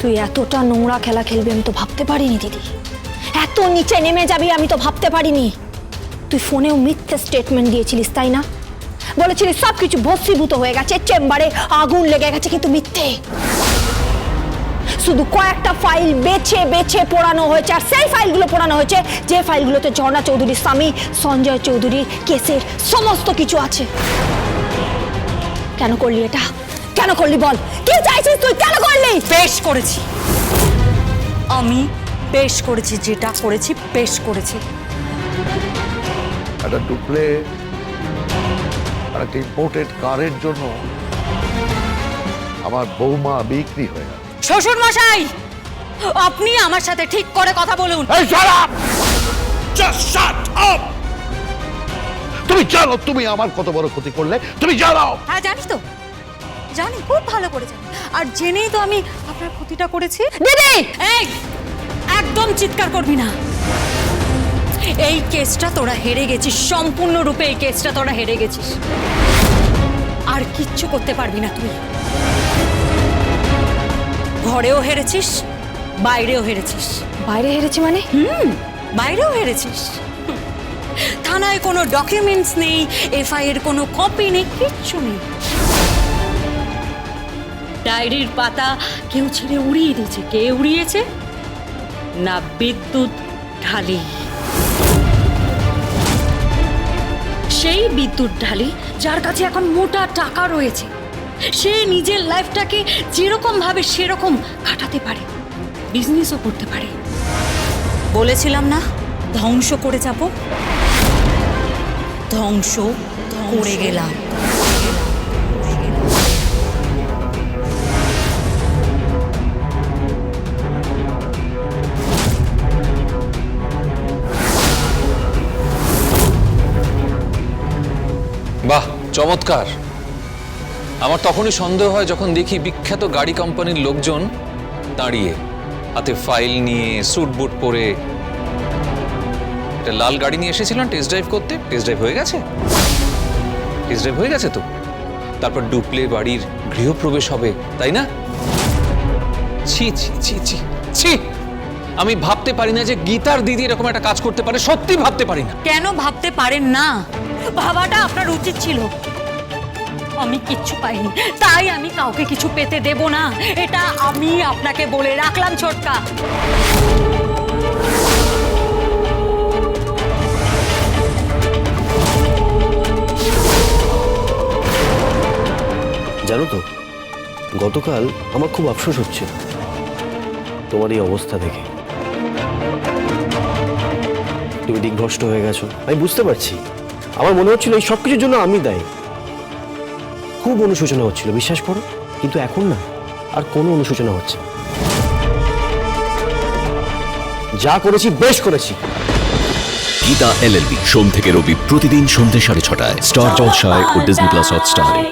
তুই এতটা নোংরা খেলা খেলবি আমি তো ভাবতে পারিনি দিদি। এত নিচে নেমে যাবি আমি তো ভাবতে পারিনি। তুই ফোনেও মিথ্যে স্টেটমেন্ট দিয়েছিলিস তাই না? বলেছিলিস সবকিছু ভস্মীভূত হয়ে গেছে, চেম্বারে আগুন লেগে গেছে, কিন্তু মিথ্যে। শুধু কয়েকটা ফাইল বেছে বেছে পোড়ানো হয়েছে, আর সেই ফাইলগুলো পোড়ানো হয়েছে যে ফাইলগুলোতে ঝর্ণা চৌধুরীর স্বামী সঞ্জয় চৌধুরীর কেসের সমস্ত কিছু আছে। কেন করলি এটা? কেন করলি বল? কি চাইছিস তুই? কেন করলি? বেশ করেছি আমি, বেশ করেছি, যেটা করেছি বেশ করেছি। একটা ডুপ্লে আর একটা ইম্পোর্টেড কারের জন্য আমার বৌমা বিক্রি হয়ে গেল। শ্বশুর মশাই, আপনি আমার সাথে ঠিক করে কথা বলুন। এই shut up! Just shut up! তুমি জানো তুমি আমার কত বড় ক্ষতি করলে? তুমি জানো? হ্যাঁ জানি তো, জানি, খুব ভালো করে জানি। আর জেনেই তো আমি আপনার ক্ষতিটা করেছি। দিদি এই, একদম চিৎকার করবি না। এই কেসটা তোরা হেরে গেছিস, সম্পূর্ণরূপে এই কেসটা তোরা হেরে গেছিস। আর কিচ্ছু করতে পারবি না তুই। ঘরেও হেরেছিস, বাইরেও হেরেছিস। বাইরে হেরেছি মানে? বাইরেও হেরেছিস। থানায় কোনো ডকুমেন্টস নেই, এফআইআর কোনো কপি নেই, কিচ্ছু নেই। ডায়েরির পাতা কেউ ছেড়ে উড়িয়ে দিয়েছে। কে উড়িয়েছে? না বিদ্যুৎ ঢালি। সেই বিদ্যুৎ ঢালি যার কাছে এখন মোটা টাকা রয়েছে, সে নিজের লাইফটাকে যেরকম ভাবে সেরকম কাটাতে পারে, বিজনেসও করতে পারে। বলেছিলাম না ধ্বংস করে যাব, ধ্বংস করে গেলাম। বাহ, চমৎকার। আমার তখনই সন্দেহ হয় যখন দেখি বিখ্যাত গাড়ি কোম্পানির লোকজন দাঁড়িয়ে হাতে ফাইল নিয়ে স্যুট বুট পরে একটা লাল গাড়ি নিয়ে এসেছিলেন টেস্ট ড্রাইভ করতে। টেস্ট ড্রাইভ হয়ে গেছে? টেস্ট ড্রাইভ হয়ে গেছে তো। তারপর ডুপ্লে বাড়ির গৃহপ্রবেশ হবে, তাই না? ছি ছি ছি ছি ছি, আমি ভাবতে পারি না যে গীতার দিদি এরকম একটা কাজ করতে পারে। সত্যি ভাবতে পারি না। কেন ভাবতে পারেন না? ভাবাটা আপনার উচিত ছিল। আমি কিচ্ছু পাইনি, তাই আমি কাউকে কিছু পেতে দেব না, এটা আমি আপনাকে বলে রাখলাম ছোটকা। জানো তো, গতকাল আমার খুব আফসোস হচ্ছে তোমার এই অবস্থা দেখে। তুমি দিগ্ভ্রষ্ট হয়ে গেছো, আমি বুঝতে পারছি। আমার মনে হচ্ছিল এই সব কিছুর জন্য আমি দায়ী। খুব অনুশোচনা হচ্ছিল, বিশ্বাস করো। কিন্তু এখন না, আর কোনো অনুশোচনা হচ্ছে না। যা করেছি বেশ করেছি। গীতা LLB সোম থেকে রবি প্রতিদিন সন্ধ্যে 6:30 স্টার জলসায় ও ডিজনি প্লাস হটস্টারে।